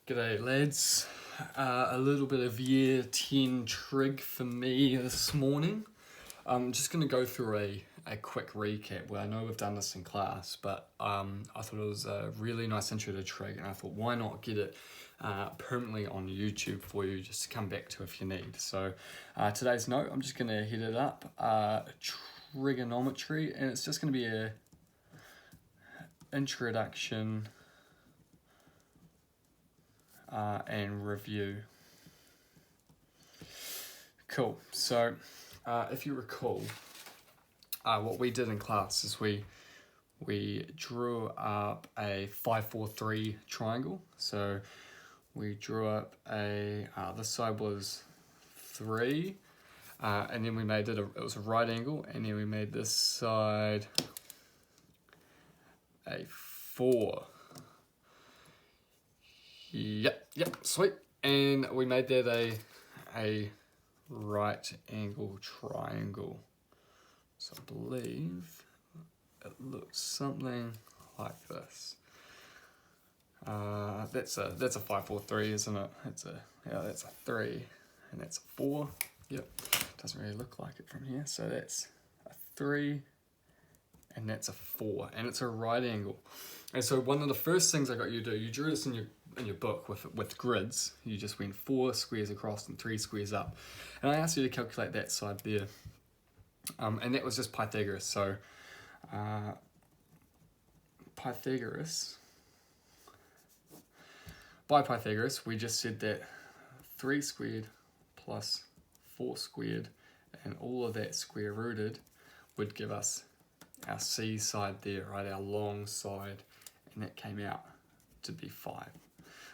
G'day lads, a little bit of year 10 trig for me this morning. I'm just going to go through a quick recap. Well, I know we've done this in class, but I thought it was a really nice intro to trig, and I thought why not get it permanently on YouTube for you just to come back to if you need. So today's note, I'm just going to hit it up, trigonometry, and it's just going to be a introduction and review. Cool. So if you recall, what we did in class is we drew up a 5-4-3 triangle. So we drew up this side was 3, and then we made it it was a right angle, and then we made this side a 4. Yep, sweet. And we made that a right angle triangle. So I believe it looks something like this. That's a 5-4-3, isn't it? That's a 3, and that's a 4. Yep, doesn't really look like it from here. So that's a 3, and that's a 4, and it's a right angle. And so one of the first things I got you to do, you drew this in your book with grids. You just went 4 squares across and 3 squares up, and I asked you to calculate that side there, and that was just Pythagoras. So by Pythagoras, we just said that 3 squared plus 4 squared and all of that square rooted would give us our C side there, right, our long side, and that came out to be 5.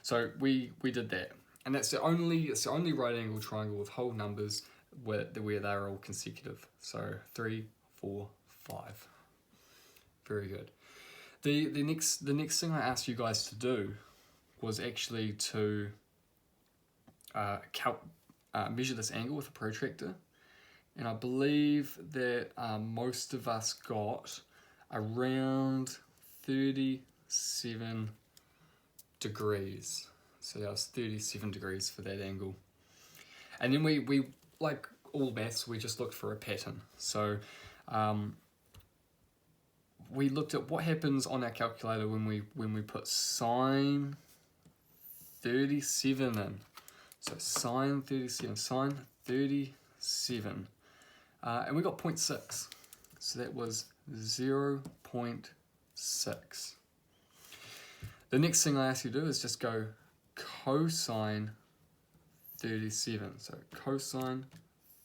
So we did that, and it's the only right angle triangle with whole numbers where they're all consecutive. So 3, 4, 5. Very good. The next thing I asked you guys to do was actually to measure this angle with a protractor, and I believe that most of us got around 37 degrees. So that was 37 degrees for that angle. And then we like all maths, we just looked for a pattern. So we looked at what happens on our calculator when we put sine 37 in. So sine 37, and we got 0.6. So that was 0.6. The next thing I ask you to do is just go cosine 37. So cosine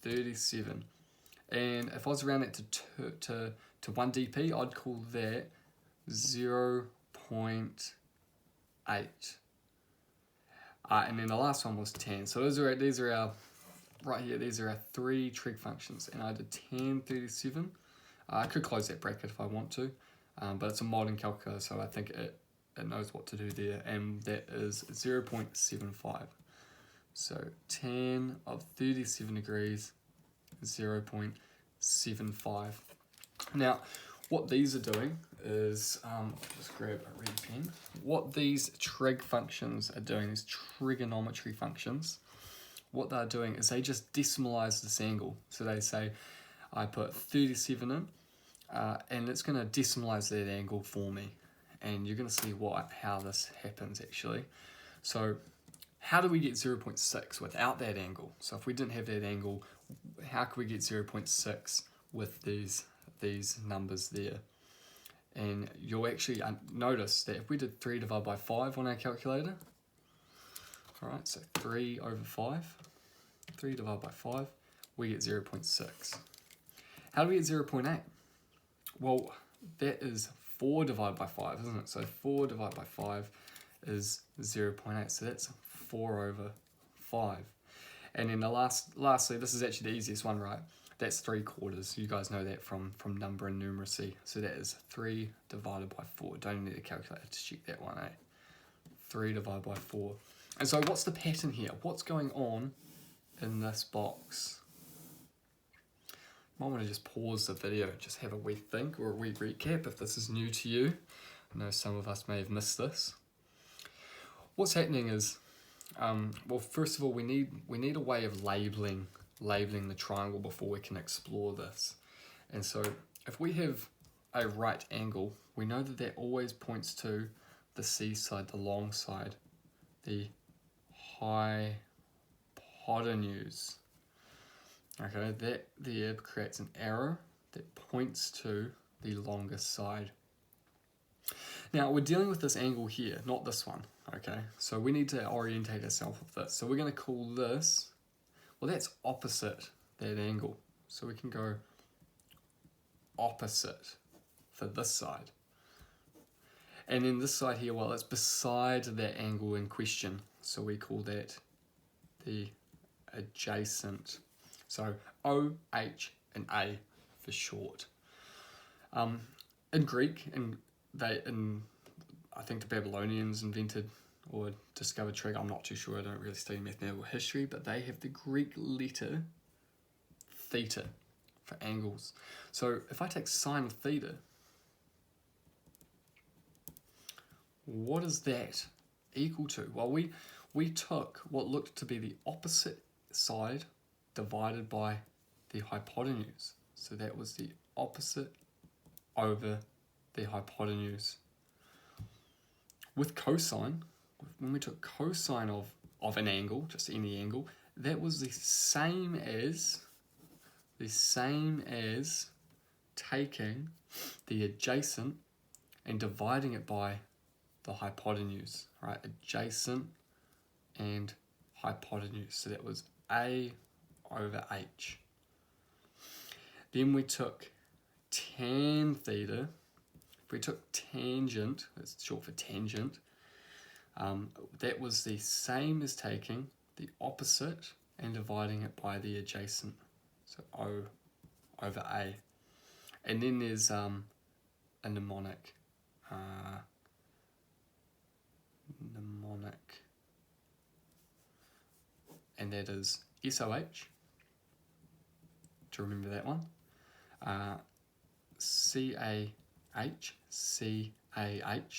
37. And if I was around it to 1 dp, I'd call that 0.8. And then the last one was 10. So these are our, right here, these are our 3 trig functions. And I did 10, 37. I could close that bracket if I want to, but it's a modern calculator, so I think it knows what to do there, and that is 0.75. So 10 of 37 degrees, 0.75. Now, what these are doing is, just grab a red pen. What these trig functions are doing, these trigonometry functions, what they're doing is they just decimalize this angle. So they say, I put 37 in, and it's going to decimalize that angle for me. And you're going to see how this happens actually. So how do we get 0.6 without that angle? So if we didn't have that angle, how could we get 0.6 with these numbers there? And you'll actually notice that if we did 3 divided by 5 on our calculator, all right, so 3 over 5, 3 divided by 5, we get 0.6. How do we get 0.8? Well, that is 4 divided by 5, isn't it? So 4 divided by 5 is 0.8, so that's 4 over 5. And then lastly, this is actually the easiest one, right? That's 3/4. You guys know that from number and numeracy. So that is 3 divided by 4. Don't need a calculator to check that one, eh? 3 divided by 4. And so what's the pattern here? What's going on in this box? Might want to just pause the video, just have a wee think or a wee recap if this is new to you. I know some of us may have missed this. what's happening is, well, first of all, we need a way of labeling the triangle before we can explore this. And so if we have a right angle, we know that that always points to the C side, the long side, the hypotenuse. Okay, that there creates an arrow that points to the longest side. Now we're dealing with this angle here, not this one, okay? So we need to orientate ourselves with this. So we're going to call this, well, that's opposite that angle. So we can go opposite for this side. And then this side here, well, it's beside that angle in question. So we call that the adjacent. So O, H, and A for short. In Greek, I think the Babylonians invented or discovered trig. I'm not too sure, I don't really study mathematical history, but they have the Greek letter theta for angles. So if I take sine of theta, what is that equal to? Well, we took what looked to be the opposite side divided by the hypotenuse. So that was the opposite over the hypotenuse. With cosine, when we took cosine of an angle, just any angle, that was the same as taking the adjacent and dividing it by the hypotenuse, right? Adjacent and hypotenuse. So that was A over H. Then we took tan theta. If we took tangent, that's short for tangent, that was the same as taking the opposite and dividing it by the adjacent. So O over A. And then there's a mnemonic. And that is SOH, to remember that one. CAH,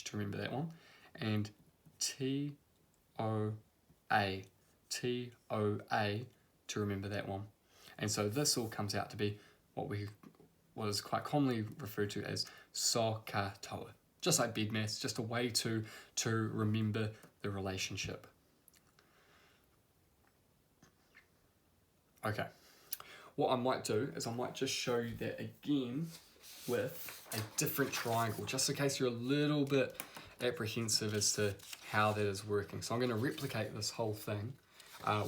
to remember that one. And TOA, to remember that one. And so this all comes out to be what is quite commonly referred to as SOHCAHTOA. Just like bed maths, just a way to remember the relationship. Okay, what I might do is I might just show you that again with a different triangle, just in case you're a little bit apprehensive as to how that is working. So I'm going to replicate this whole thing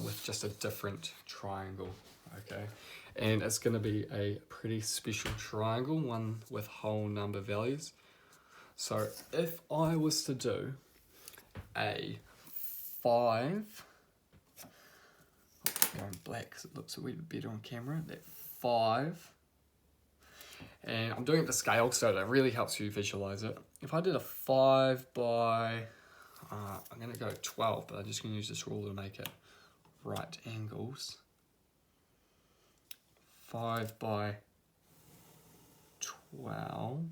with just a different triangle, okay? And it's going to be a pretty special triangle, one with whole number values. So if I was to do a 5, going black because it looks a wee bit better on camera, that 5, and I'm doing it to scale so that really helps you visualize it. If I did a 5 by, I'm going to go 12, but I'm just going to use this ruler to make it right angles. 5 by 12,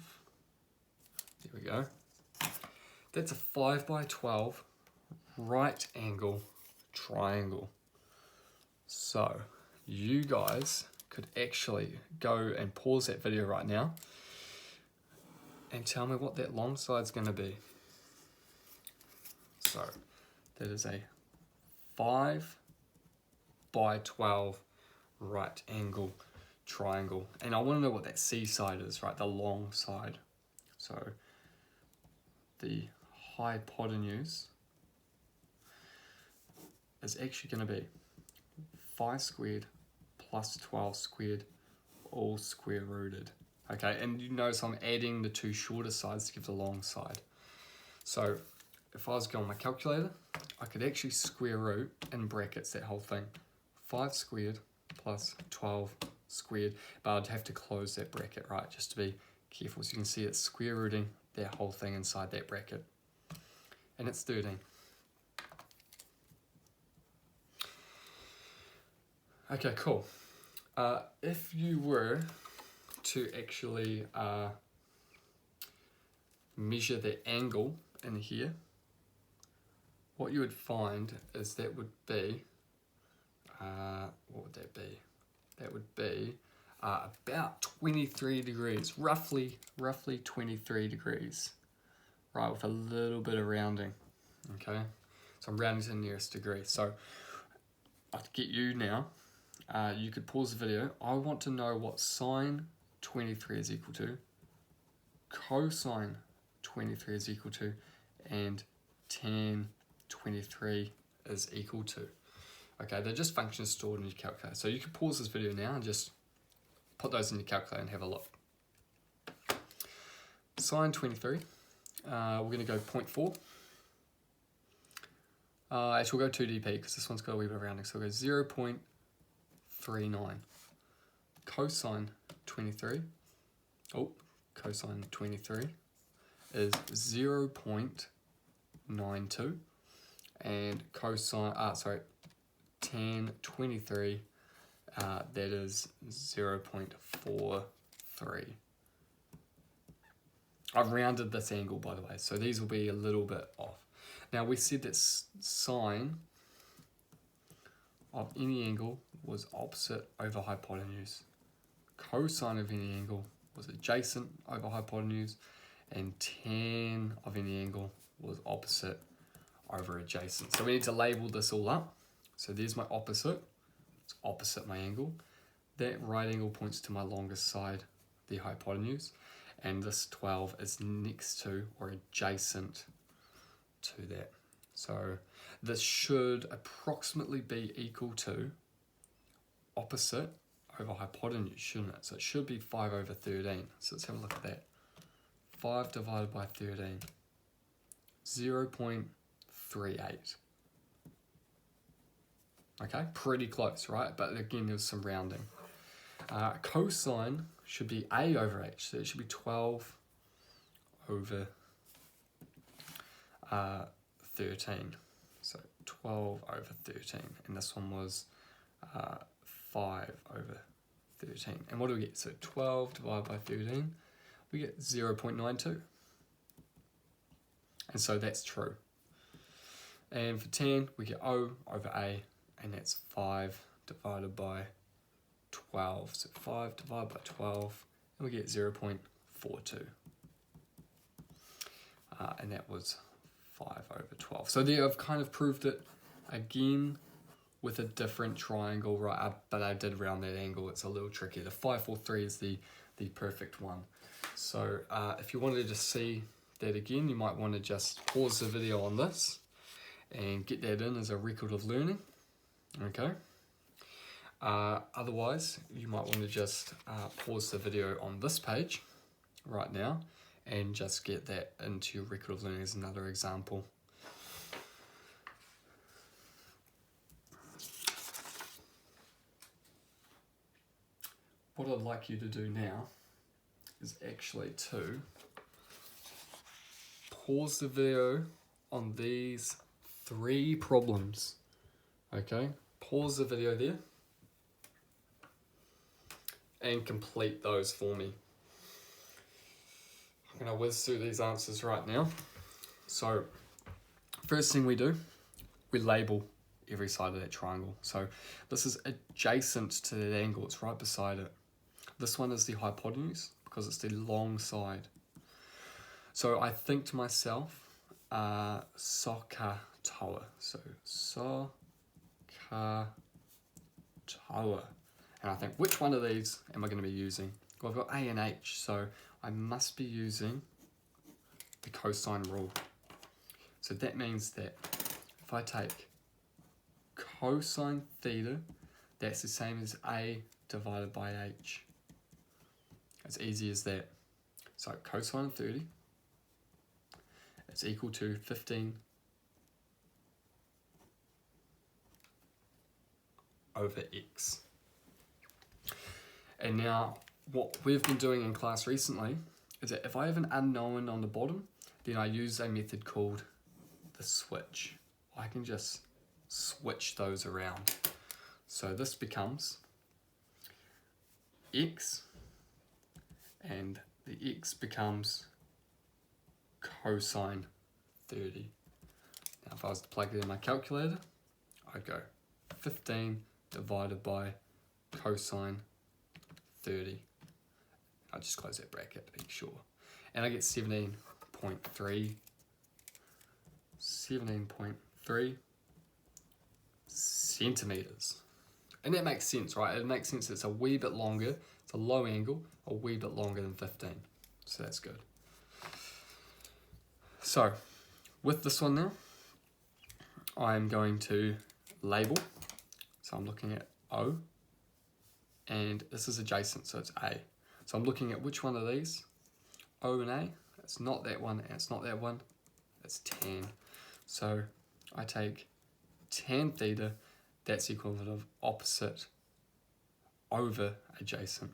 there we go. That's a 5 by 12 right angle triangle. So you guys could actually go and pause that video right now and tell me what that long side's going to be. So that is a 5 by 12 right angle triangle. And I want to know what that C side is, right? The long side. So the hypotenuse is actually going to be 5 squared plus 12 squared, all square rooted. Okay, and you notice I'm adding the two shorter sides to give the long side. So if I was going on my calculator, I could actually square root in brackets that whole thing. 5 squared plus 12 squared, but I'd have to close that bracket, right, just to be careful. So you can see it's square rooting that whole thing inside that bracket. And it's 13. Okay, cool. If you were to actually measure the angle in here, what you would find is that would be, what would that be? That would be about 23 degrees, roughly 23 degrees, right, with a little bit of rounding, okay? So I'm rounding to the nearest degree. So I'll get you now, you could pause the video. I want to know what sine 23 is equal to, cosine 23 is equal to, and tan 23 is equal to. Okay, they're just functions stored in your calculator. So you can pause this video now and just put those in your calculator and have a look. Sine 23, we're going to go 0.4. Actually, we'll go 2dp because this one's got a wee bit of rounding. So we'll go 0.39. Cosine 23, cosine 23 is 0.92. And cosine, tan 23, that is 0.43. I've rounded this angle, by the way, so these will be a little bit off. Now, we said that sine of any angle was opposite over hypotenuse. Cosine of any angle was adjacent over hypotenuse, and tan of any angle was opposite over adjacent. So we need to label this all up. So there's my opposite. It's opposite my angle. That right angle points to my longest side, the hypotenuse, and this 12 is next to or adjacent to that. So this should approximately be equal to opposite over hypotenuse, shouldn't it? So it should be 5 over 13. So let's have a look at that. 5 divided by 13, 0.38. Okay, pretty close, right? But again, there's some rounding. Cosine should be a over h, so it should be 12 over 13. So 12 over 13, and this one was 5 over 13. And what do we get? So 12 divided by 13, we get 0.92. And so that's true. And for tan, we get O over A, and that's 5 divided by 12. So 5 divided by 12, and we get 0.42. And that was 5 over 12. So there I've kind of proved it again with a different triangle, right? But I did round that angle. It's a little tricky. The 543 is the perfect one. So if you wanted to see that again, you might want to just pause the video on this and get that in as a record of learning. Okay. Otherwise, you might want to just pause the video on this page right now and just get that into your record of learning as another example. What I'd like you to do now is actually to pause the video on these 3 problems. Okay, pause the video there and complete those for me. I'm going to whiz through these answers right now. So first thing we do, we label every side of that triangle. So this is adjacent to that angle, it's right beside it. This one is the hypotenuse because it's the long side. So I think to myself, soka tower. So soka tower. And I think, which one of these am I going to be using? Well, I've got A and H, so I must be using the cosine rule. So that means that if I take cosine theta, that's the same as A divided by H. As easy as that. So cosine of 30 is equal to 15 over x. And now what we've been doing in class recently is that if I have an unknown on the bottom, then I use a method called the switch. I can just switch those around. So this becomes x, and the x becomes cosine 30. Now if I was to plug it in my calculator, I'd go 15 divided by cosine 30. I'll just close that bracket to be sure. And I get 17.3 centimeters. And that makes sense, right? It makes sense. It's a wee bit longer. It's a low angle, a wee bit longer than 15. So that's good. So with this one now, I'm going to label. So I'm looking at O, and this is adjacent, so it's A. So I'm looking at which one of these, O and A. It's not that one, and it's not that one. It's tan. So I take tan theta, that's equivalent of opposite over adjacent.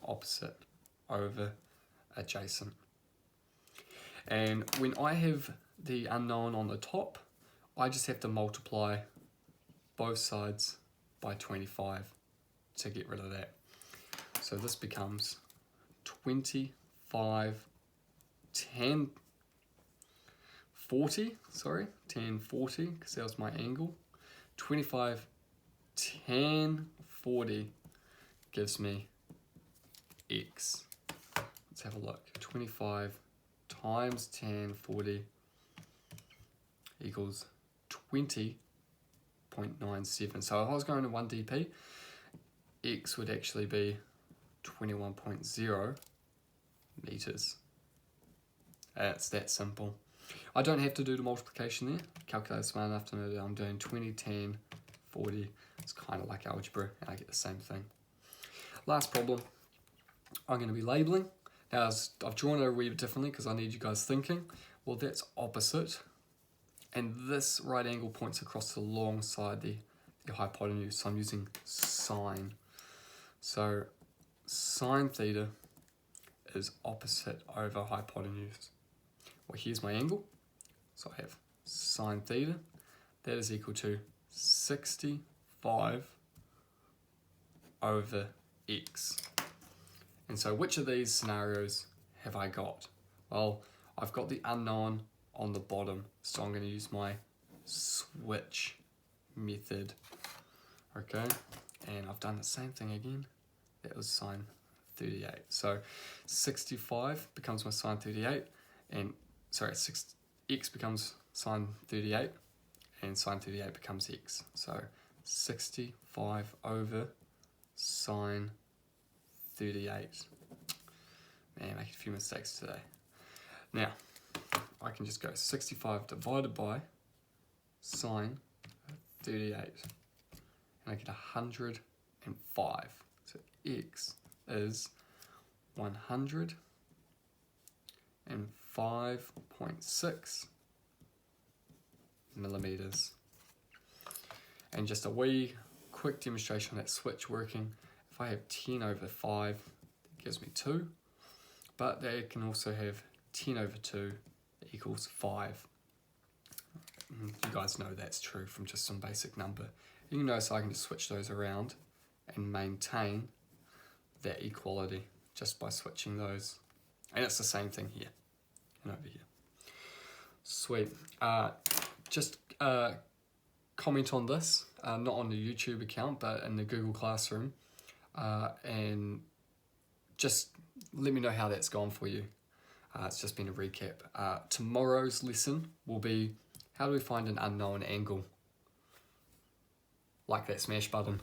Opposite over adjacent. And when I have the unknown on the top, I just have to multiply both sides by 25 to get rid of that. So this becomes 25 tan 40, tan 40, because that was my angle. 25 tan 40 gives me x. Let's have a look. 25 times tan 40 equals 20.97. So if I was going to 1 dp, x would actually be 21.0 meters. It's that simple. I don't have to do the multiplication there. Calculator's smart enough to know that I'm doing 20 tan 40. It's kind of like algebra, and I get the same thing. Last problem, I'm going to be labeling. Now I've drawn it a wee bit differently because I need you guys thinking. Well, that's opposite, and this right angle points across alongside the hypotenuse, so I'm using sine. So sine theta is opposite over hypotenuse. Well, here's my angle. So I have sine theta. That is equal to 65 over x. And so which of these scenarios have I got? Well, I've got the unknown on the bottom, so I'm going to use my switch method. Okay, and I've done the same thing again. That was sine 38. So 65 becomes my sine 38, and sorry, x becomes sine 38, and sine 38 becomes x. So 65 over sine 38. Man, making a few mistakes today. Now, I can just go 65 divided by sine 38, and I get 105. So x is 105.6 millimeters. And just a wee quick demonstration on that switch working. If I have 10 over 5, it gives me 2, but they can also have 10 over 2 equals 5. You guys know that's true from just some basic number. You can notice I can just switch those around and maintain that equality just by switching those. And it's the same thing here and over here. Sweet. Just comment on this, not on the YouTube account, but in the Google Classroom, and just let me know how that's gone for you. It's just been a recap. Tomorrow's lesson will be, how do we find an unknown angle? Like that smash button.